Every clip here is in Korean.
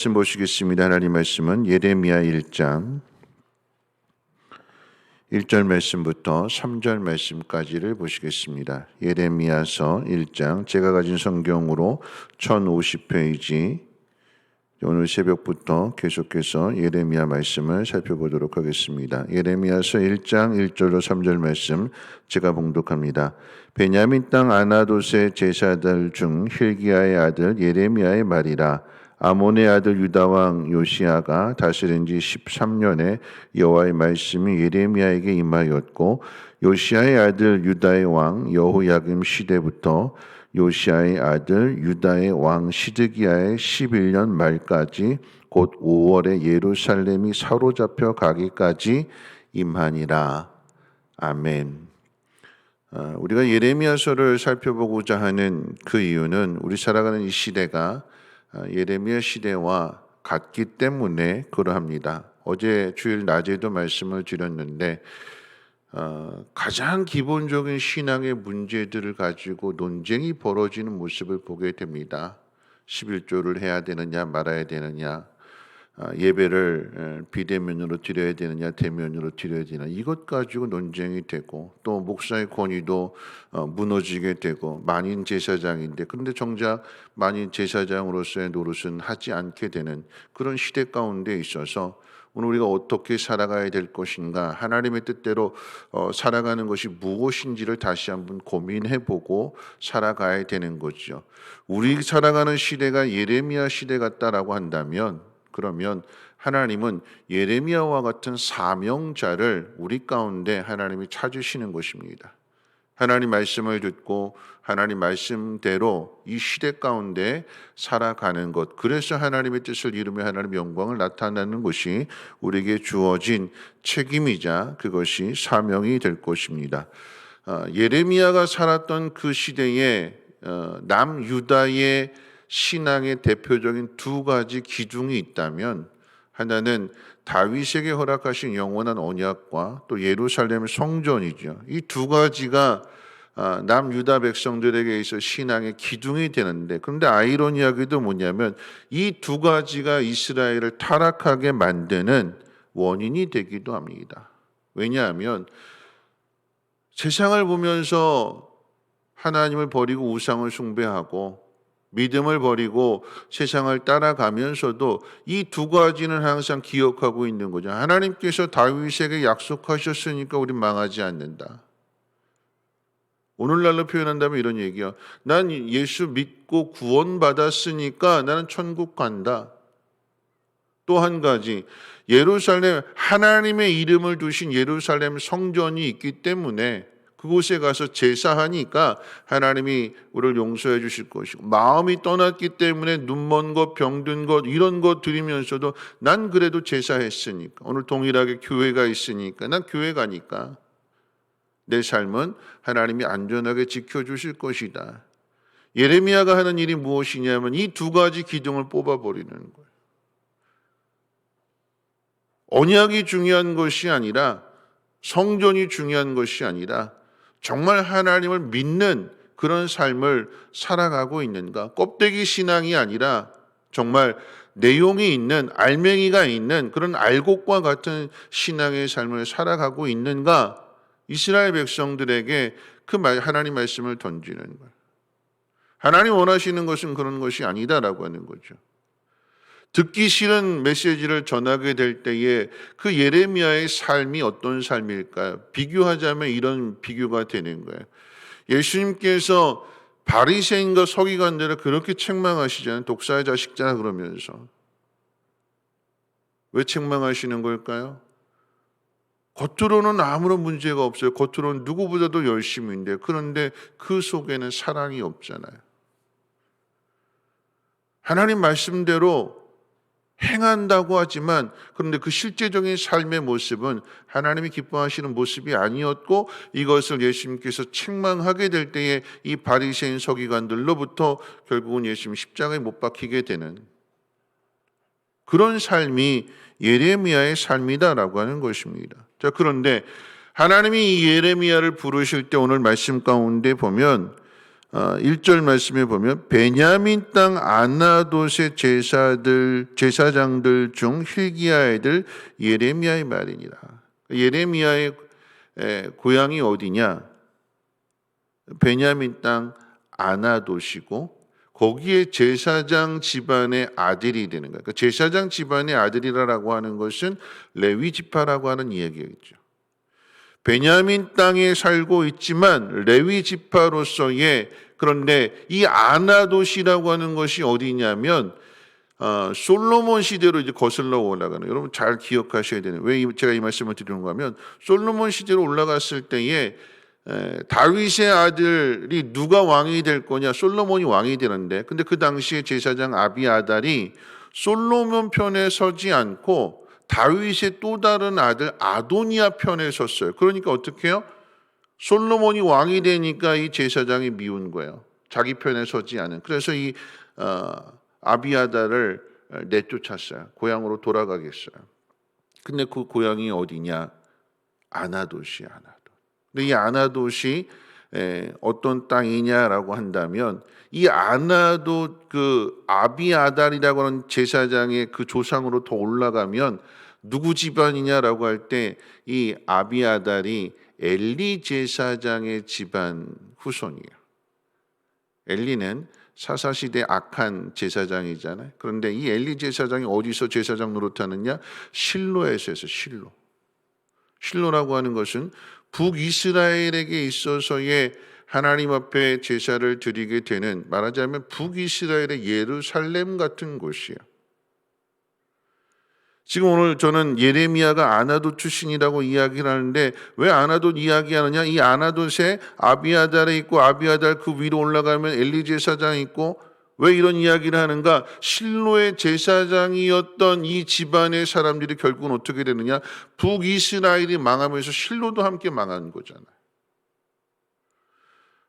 말씀 보시겠습니다. 하나님 말씀은 예레미야 1장 1절 말씀부터 3절 말씀까지를 보시겠습니다. 예레미야서 1장, 제가 가진 성경으로 1050페이지, 오늘 새벽부터 계속해서 예레미야 말씀을 살펴보도록 하겠습니다. 예레미야서 1장 1절로 3절 말씀 제가 봉독합니다. 베냐민 땅 아나돗의 제사들 중 힐기야의 아들 예레미야의 말이라. 아몬의 아들 유다 왕 요시야가 다스린 지 13년에 여호와의 말씀이 예레미야에게 임하였고, 요시야의 아들 유다의 왕 여호야김 시대부터 요시야의 아들 유다의 왕 시드기야의 11년 말까지 곧 5월에 예루살렘이 사로잡혀 가기까지 임하니라. 아멘. 우리가 예레미야서를 살펴보고자 하는 그 이유는 우리 살아가는 이 시대가 예레미야 시대와 같기 때문에 그러합니다. 어제 주일 낮에도 말씀을 드렸는데 가장 기본적인 신앙의 문제들을 가지고 논쟁이 벌어지는 모습을 보게 됩니다. 11조를 해야 되느냐 말아야 되느냐, 예배를 비대면으로 드려야 되느냐 대면으로 드려야 되느냐, 이것 가지고 논쟁이 되고, 또 목사의 권위도 무너지게 되고, 만인 제사장인데 그런데 정작 만인 제사장으로서의 노릇은 하지 않게 되는 그런 시대 가운데 있어서 오늘 우리가 어떻게 살아가야 될 것인가, 하나님의 뜻대로 살아가는 것이 무엇인지를 다시 한번 고민해보고 살아가야 되는 거죠. 우리 살아가는 시대가 예레미야 시대 같다라고 한다면, 그러면 하나님은 예레미야와 같은 사명자를 우리 가운데 하나님이 찾으시는 것입니다. 하나님 말씀을 듣고 하나님 말씀대로 이 시대 가운데 살아가는 것, 그래서 하나님의 뜻을 이루며 하나님의 영광을 나타내는 것이 우리에게 주어진 책임이자 그것이 사명이 될 것입니다. 예레미야가 살았던 그 시대에 남유다의 신앙의 대표적인 두 가지 기둥이 있다면, 하나는 다윗에게 허락하신 영원한 언약과 또 예루살렘 성전이죠. 이 두 가지가 남유다 백성들에게 있어 신앙의 기둥이 되는데, 그런데 아이러니하게도 뭐냐면 이 두 가지가 이스라엘을 타락하게 만드는 원인이 되기도 합니다. 왜냐하면 세상을 보면서 하나님을 버리고 우상을 숭배하고 믿음을 버리고 세상을 따라가면서도 이 두 가지는 항상 기억하고 있는 거죠. 하나님께서 다윗에게 약속하셨으니까 우린 망하지 않는다. 오늘날로 표현한다면 이런 얘기야. 난 예수 믿고 구원받았으니까 나는 천국 간다. 또 한 가지, 예루살렘, 하나님의 이름을 두신 예루살렘 성전이 있기 때문에 그곳에 가서 제사하니까 하나님이 우리를 용서해 주실 것이고, 마음이 떠났기 때문에 눈먼 것, 병든 것, 이런 것 드리면서도 난 그래도 제사했으니까, 오늘 동일하게 교회가 있으니까 난 교회 가니까 내 삶은 하나님이 안전하게 지켜주실 것이다. 예레미야가 하는 일이 무엇이냐면 이 두 가지 기둥을 뽑아버리는 거예요. 언약이 중요한 것이 아니라, 성전이 중요한 것이 아니라 정말 하나님을 믿는 그런 삶을 살아가고 있는가? 껍데기 신앙이 아니라 정말 내용이 있는, 알맹이가 있는 그런 알곡과 같은 신앙의 삶을 살아가고 있는가? 이스라엘 백성들에게 그 하나님 말씀을 던지는 거예요. 하나님 원하시는 것은 그런 것이 아니다라고 하는 거죠. 듣기 싫은 메시지를 전하게 될 때에 그 예레미야의 삶이 어떤 삶일까요? 비교하자면 이런 비교가 되는 거예요. 예수님께서 바리새인과 서기관들을 그렇게 책망하시잖아요. 독사의 자식잖아 그러면서. 왜 책망하시는 걸까요? 겉으로는 아무런 문제가 없어요. 겉으로는 누구보다도 열심인데, 그런데 그 속에는 사랑이 없잖아요. 하나님 말씀대로 행한다고 하지만 그런데 그 실제적인 삶의 모습은 하나님이 기뻐하시는 모습이 아니었고, 이것을 예수님께서 책망하게 될 때에 이 바리새인 서기관들로부터 결국은 예수님 십자가에 못 박히게 되는 그런 삶이 예레미야의 삶이다라고 하는 것입니다. 자, 그런데 하나님이 이 예레미야를 부르실 때 오늘 말씀 가운데 보면 1절 말씀에 보면 베냐민 땅 아나돗의 제사장들 중 hil기야의 아들 예레미야의 말이니라. 예레미야의 고향이 어디냐? 베냐민 땅 아나돗이고 거기에 제사장 집안의 아들이 되는 거예요. 제사장 집안의 아들이라고 하는 것은 레위 지파라고 하는 이야기겠죠. 베냐민 땅에 살고 있지만 레위 지파로서의, 그런데 이 아나돗이라고 하는 것이 어디냐면 솔로몬 시대로 이제 거슬러 올라가는, 여러분 잘 기억하셔야 되는, 왜 제가 이 말씀을 드리는가 하면 솔로몬 시대로 올라갔을 때에 다윗의 아들이 누가 왕이 될 거냐, 솔로몬이 왕이 되는데, 근데 그 당시에 제사장 아비아달이 솔로몬 편에 서지 않고 다윗의 또 다른 아들 아도니아 편에 섰어요. 그러니까 어떻게 해요? 솔로몬이 왕이 되니까 이 제사장이 미운 거예요. 자기 편에 서지 않은. 그래서 이 아비아달을 내쫓았어요. 고향으로 돌아가겠어요. 근데 그 고향이 어디냐? 아나돗이 아나돗. 근데 이 아나돗이 어떤 땅이냐라고 한다면, 이 아나돗 그 아비아달이라고 하는 제사장의 그 조상으로 더 올라가면 누구 집안이냐라고 할 때 이 아비아달이 엘리 제사장의 집안 후손이에요. 엘리는 사사시대 악한 제사장이잖아요. 그런데 이 엘리 제사장이 어디서 제사장 노릇하느냐? 실로에서 해서 실로. 실로라고 하는 것은 북이스라엘에게 있어서의 하나님 앞에 제사를 드리게 되는, 말하자면 북이스라엘의 예루살렘 같은 곳이에요. 지금 오늘 저는 예레미야가 아나돗 출신이라고 이야기를 하는데, 왜 아나돗 이야기하느냐? 이 아나돗에 아비아달이 있고 아비아달 그 위로 올라가면 엘리 제사장이 있고, 왜 이런 이야기를 하는가? 실로의 제사장이었던 이 집안의 사람들이 결국은 어떻게 되느냐? 북이스라엘이 망하면서 실로도 함께 망한 거잖아요.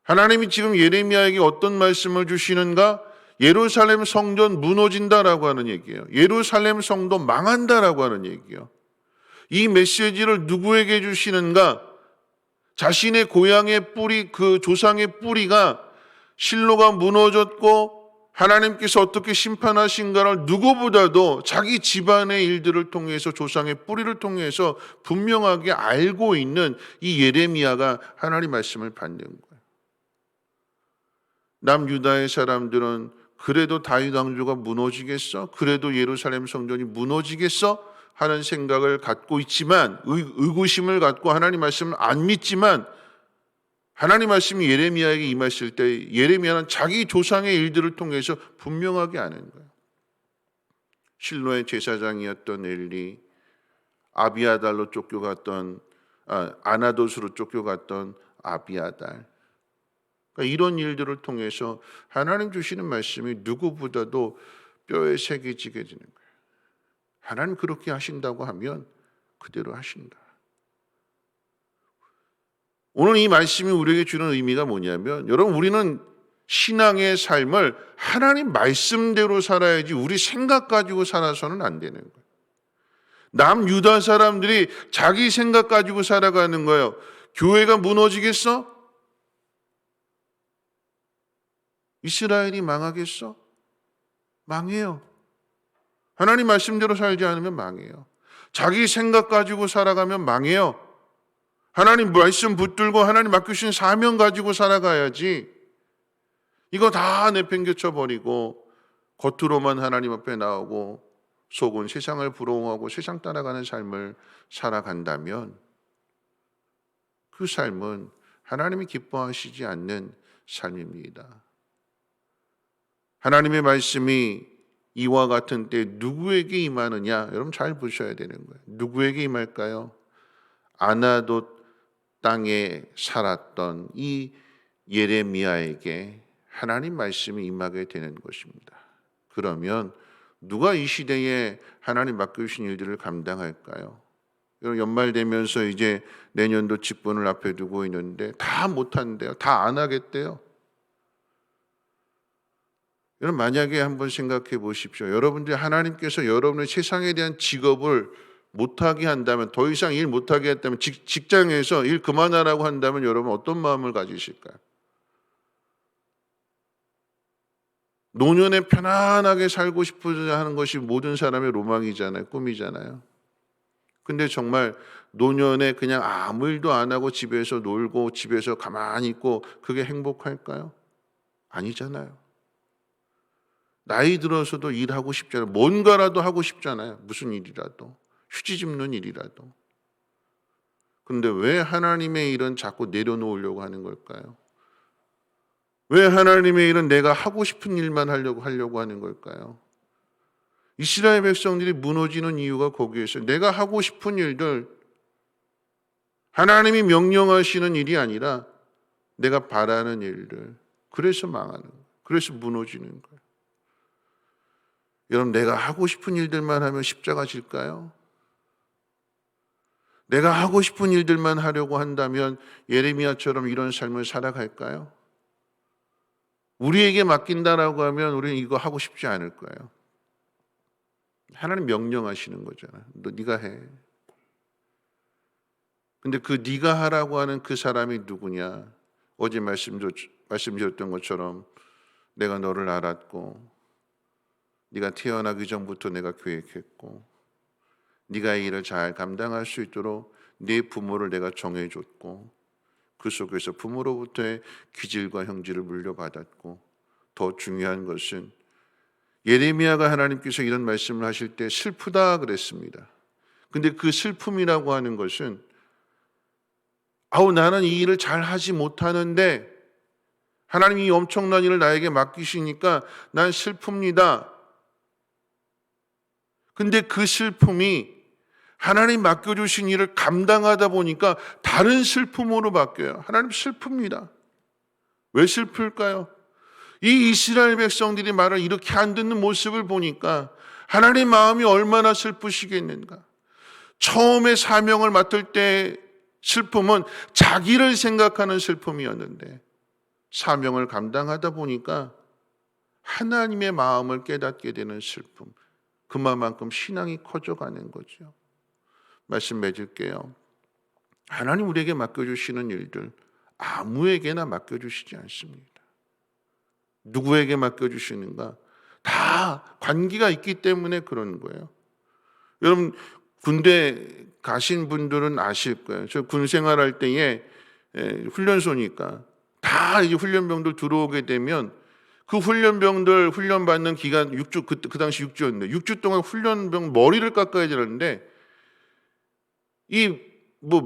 하나님이 지금 예레미야에게 어떤 말씀을 주시는가? 예루살렘 성전 무너진다라고 하는 얘기예요. 예루살렘 성도 망한다라고 하는 얘기예요. 이 메시지를 누구에게 주시는가? 자신의 고향의 뿌리, 그 조상의 뿌리가 실로가 무너졌고 하나님께서 어떻게 심판하신가를 누구보다도 자기 집안의 일들을 통해서, 조상의 뿌리를 통해서 분명하게 알고 있는 이 예레미야가 하나님 말씀을 받는 거예요. 남유다의 사람들은 그래도 다윗 왕조가 무너지겠어? 그래도 예루살렘 성전이 무너지겠어? 하는 생각을 갖고 있지만, 의구심을 갖고 하나님 말씀을 안 믿지만, 하나님 말씀이 예레미야에게 임하실 때 예레미야는 자기 조상의 일들을 통해서 분명하게 아는 거예요. 실로의 제사장이었던 엘리, 아비아달로 쫓겨갔던 아나돗으로 쫓겨갔던 아비아달, 그러니까 이런 일들을 통해서 하나님 주시는 말씀이 누구보다도 뼈에 새겨지게 되는 거예요. 하나님 그렇게 하신다고 하면 그대로 하신다. 오늘 이 말씀이 우리에게 주는 의미가 뭐냐면, 여러분, 우리는 신앙의 삶을 하나님 말씀대로 살아야지 우리 생각 가지고 살아서는 안 되는 거예요. 남유다 사람들이 자기 생각 가지고 살아가는 거예요. 교회가 무너지겠어? 이스라엘이 망하겠어? 망해요. 하나님 말씀대로 살지 않으면 망해요. 자기 생각 가지고 살아가면 망해요. 하나님 말씀 붙들고 하나님 맡기신 사명 가지고 살아가야지. 이거 다 내팽개쳐 버리고 겉으로만 하나님 앞에 나오고 속은 세상을 부러워하고 세상 따라가는 삶을 살아간다면 그 삶은 하나님이 기뻐하시지 않는 삶입니다. 하나님의 말씀이 이와 같은 때 누구에게 임하느냐? 여러분 잘 보셔야 되는 거예요. 누구에게 임할까요? 아나돗 땅에 살았던 이 예레미야에게 하나님 말씀이 임하게 되는 것입니다. 그러면 누가 이 시대에 하나님 맡겨주신 일들을 감당할까요? 연말 되면서 이제 내년도 직분을 앞에 두고 있는데 다 못한대요. 다 안 하겠대요. 여러분, 만약에 한번 생각해 보십시오. 여러분들이 하나님께서 여러분의 세상에 대한 직업을 못하게 한다면, 더 이상 일 못하게 했다면, 직장에서 일 그만하라고 한다면 여러분 어떤 마음을 가지실까요? 노년에 편안하게 살고 싶어서 하는 것이 모든 사람의 로망이잖아요. 꿈이잖아요. 근데 정말 노년에 그냥 아무 일도 안 하고 집에서 놀고 집에서 가만히 있고 그게 행복할까요? 아니잖아요. 나이 들어서도 일하고 싶잖아요. 뭔가라도 하고 싶잖아요. 무슨 일이라도. 휴지 줍는 일이라도. 근데 왜 하나님의 일은 자꾸 내려놓으려고 하는 걸까요? 왜 하나님의 일은 내가 하고 싶은 일만 하려고 하는 걸까요? 이스라엘 백성들이 무너지는 이유가 거기에 있어요. 내가 하고 싶은 일들, 하나님이 명령하시는 일이 아니라 내가 바라는 일들. 그래서 망하는 거예요. 그래서 무너지는 거예요. 여러분, 내가 하고 싶은 일들만 하면 십자가 질까요? 내가 하고 싶은 일들만 하려고 한다면 예레미야처럼 이런 삶을 살아갈까요? 우리에게 맡긴다라고 하면 우리는 이거 하고 싶지 않을 거예요. 하나님 명령하시는 거잖아요. 너 네가 해. 근데 그 네가 하라고 하는 그 사람이 누구냐? 어제 말씀드렸던 것처럼 내가 너를 알았고 네가 태어나기 전부터 내가 계획했고 네가 이 일을 잘 감당할 수 있도록 네 부모를 내가 정해줬고 그 속에서 부모로부터의 기질과 형질을 물려받았고 더 중요한 것은 예레미야가 하나님께서 이런 말씀을 하실 때 슬프다 그랬습니다. 근데 그 슬픔이라고 하는 것은 나는 이 일을 잘 하지 못하는데 하나님이 엄청난 일을 나에게 맡기시니까 난 슬픕니다. 근데 그 슬픔이 하나님 맡겨주신 일을 감당하다 보니까 다른 슬픔으로 바뀌어요. 하나님 슬픕니다. 왜 슬플까요? 이 이스라엘 백성들이 말을 이렇게 안 듣는 모습을 보니까 하나님 마음이 얼마나 슬프시겠는가. 처음에 사명을 맡을 때 슬픔은 자기를 생각하는 슬픔이었는데 사명을 감당하다 보니까 하나님의 마음을 깨닫게 되는 슬픔. 그만큼 신앙이 커져가는 거죠. 말씀 맺을게요. 하나님 우리에게 맡겨주시는 일들 아무에게나 맡겨주시지 않습니다. 누구에게 맡겨주시는가? 다 관계가 있기 때문에 그런 거예요. 여러분 군대 가신 분들은 아실 거예요. 저 군 생활할 때에 훈련소니까 다 이제 훈련병들 들어오게 되면 그 훈련병들 훈련받는 기간 6주, 그 당시 6주였는데 6주 동안 훈련병 머리를 깎아야 되는데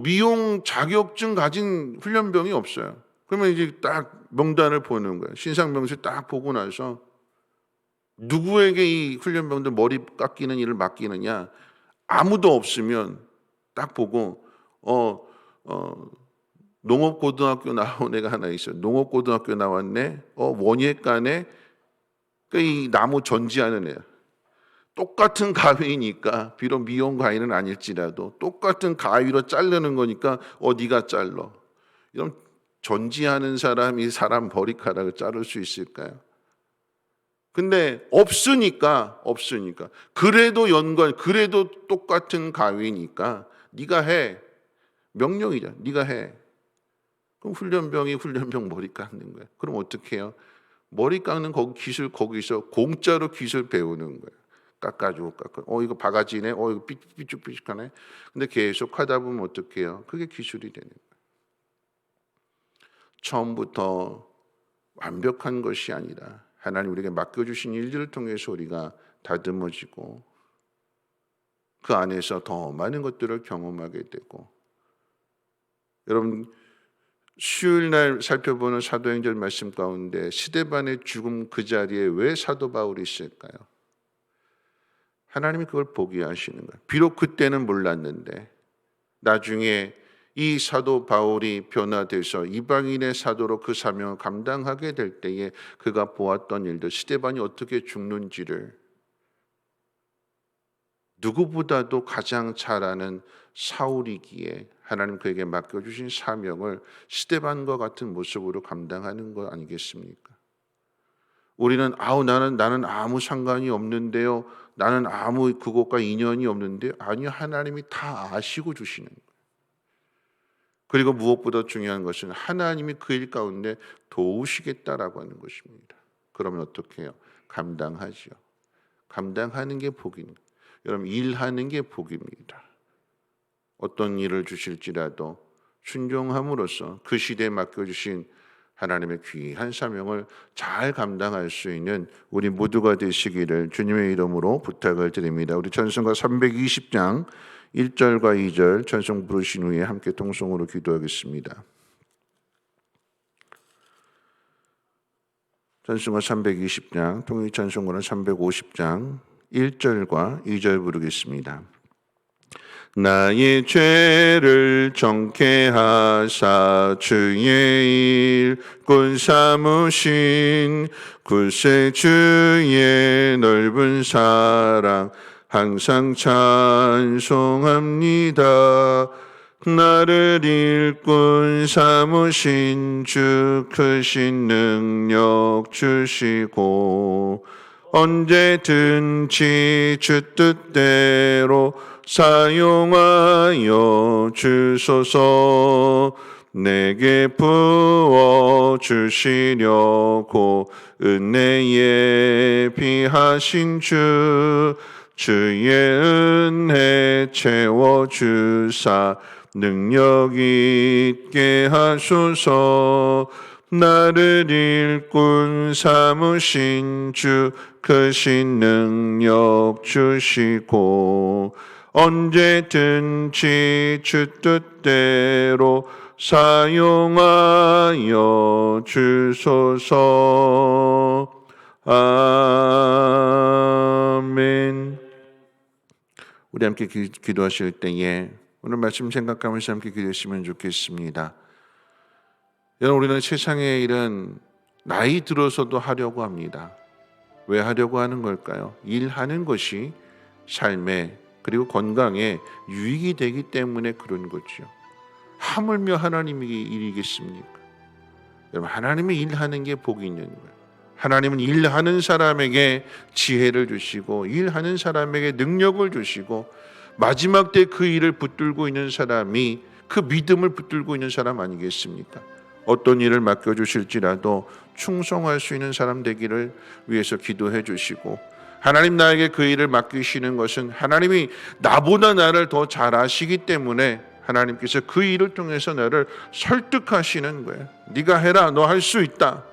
미용 자격증 가진 훈련병이 없어요. 그러면 이제 딱 명단을 보는 거예요. 신상병실 딱 보고 나서 누구에게 이 훈련병들 머리 깎이는 일을 맡기느냐? 아무도 없으면 딱 보고 농업고등학교 나온 애가 하나 있어요. 농업고등학교 나왔네. 원예과네. 이 나무 전지하는 애야. 똑같은 가위니까 비록 미용 가위는 아닐지라도 똑같은 가위로 자르는 거니까 네가 잘라. 이런 전지하는 사람이 사람 머리카락을 자를 수 있을까요? 근데 없으니까 그래도 그래도 똑같은 가위니까 네가 해. 명령이잖아. 네가 해. 그럼 훈련병이 훈련병 머리 깎는 거야. 그럼 어떻게 해요? 머리 깎는 기술 거기서 공짜로 기술 배우는 거예요. 깎아주고 이거 바가지네. 이거 삐죽삐죽하네. 근데 계속 하다 보면 어떻게 해요? 그게 기술이 되는 거예요. 처음부터 완벽한 것이 아니라 하나님 우리에게 맡겨주신 일들을 통해서 우리가 다듬어지고 그 안에서 더 많은 것들을 경험하게 되고 여러분 수요일 날 살펴보는 사도행전 말씀 가운데 스데반의 죽음 그 자리에 왜 사도 바울이 있을까요? 하나님이 그걸 보게 하시는 거예요. 비록 그때는 몰랐는데 나중에 이 사도 바울이 변화돼서 이방인의 사도로 그 사명을 감당하게 될 때에 그가 보았던 일들, 스데반이 어떻게 죽는지를 누구보다도 가장 잘 아는 사울이기에 하나님 그에게 맡겨주신 사명을 스데반과 같은 모습으로 감당하는 것 아니겠습니까? 우리는 나는 아무 상관이 없는데요. 나는 아무 그것과 인연이 없는데 아니요, 하나님이 다 아시고 주시는 거예요. 그리고 무엇보다 중요한 것은 하나님이 그 일 가운데 도우시겠다라고 하는 것입니다. 그러면 어떻게 해요? 감당하죠. 감당하는 게 복입니다. 여러분, 일하는 게 복입니다. 어떤 일을 주실지라도 순종함으로써 그 시대에 맡겨주신 하나님의 귀한 사명을 잘 감당할 수 있는 우리 모두가 되시기를 주님의 이름으로 부탁을 드립니다. 우리 찬송가 320장 1절과 2절 찬송 부르신 후에 함께 통성으로 기도하겠습니다. 찬송가 320장, 통일 찬송가는 350장 1절과 2절 부르겠습니다. 나의 죄를 정케 하사 주의 일꾼 삼으신 구세주의 넓은 사랑 항상 찬송합니다. 나를 일꾼 삼으신 주 크신 능력 주시고 언제든지 주 뜻대로 사용하여 주소서. 내게 부어 주시려고 은혜에 비하신 주 주의 은혜 채워주사 능력 있게 하소서. 나를 일꾼 삼으신 주 크신 능력 주시고 언제든지 주 뜻대로 사용하여 주소서. 아멘. 우리 함께 기도하실 때에 오늘 말씀 생각하면서 함께 기도했으면 좋겠습니다. 여러분, 우리는 세상의 일은 나이 들어서도 하려고 합니다. 왜 하려고 하는 걸까요? 일하는 것이 삶에 그리고 건강에 유익이 되기 때문에 그런 거죠. 하물며 하나님이 일이겠습니까? 여러분, 하나님이 일하는 게 복이 있는 거예요. 하나님은 일하는 사람에게 지혜를 주시고 일하는 사람에게 능력을 주시고 마지막 때 그 일을 붙들고 있는 사람이 그 믿음을 붙들고 있는 사람 아니겠습니까? 어떤 일을 맡겨주실지라도 충성할 수 있는 사람 되기를 위해서 기도해 주시고, 하나님 나에게 그 일을 맡기시는 것은 하나님이 나보다 나를 더 잘 아시기 때문에 하나님께서 그 일을 통해서 나를 설득하시는 거예요. 네가 해라, 너 할 수 있다.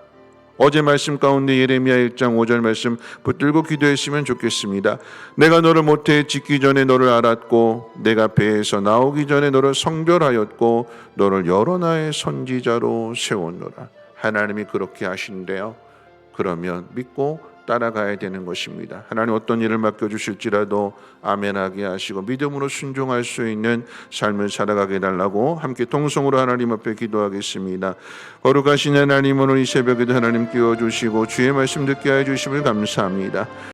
어제 말씀 가운데 예레미야 1장 5절 말씀 붙들고 기도했으면 좋겠습니다. 내가 너를 모태에 짓기 전에 너를 알았고 내가 배에서 나오기 전에 너를 성별하였고 너를 여러 나라의 선지자로 세웠노라. 하나님이 그렇게 하신대요. 그러면 믿고 따라가야 되는 것입니다. 하나님 어떤 일을 맡겨주실지라도 아멘하게 하시고 믿음으로 순종할 수 있는 삶을 살아가게 해달라고 함께 통성으로 하나님 앞에 기도하겠습니다. 거룩하신 하나님, 오늘 이 새벽에도 하나님 깨워주시고 주의 말씀 듣게 해주심을 감사합니다.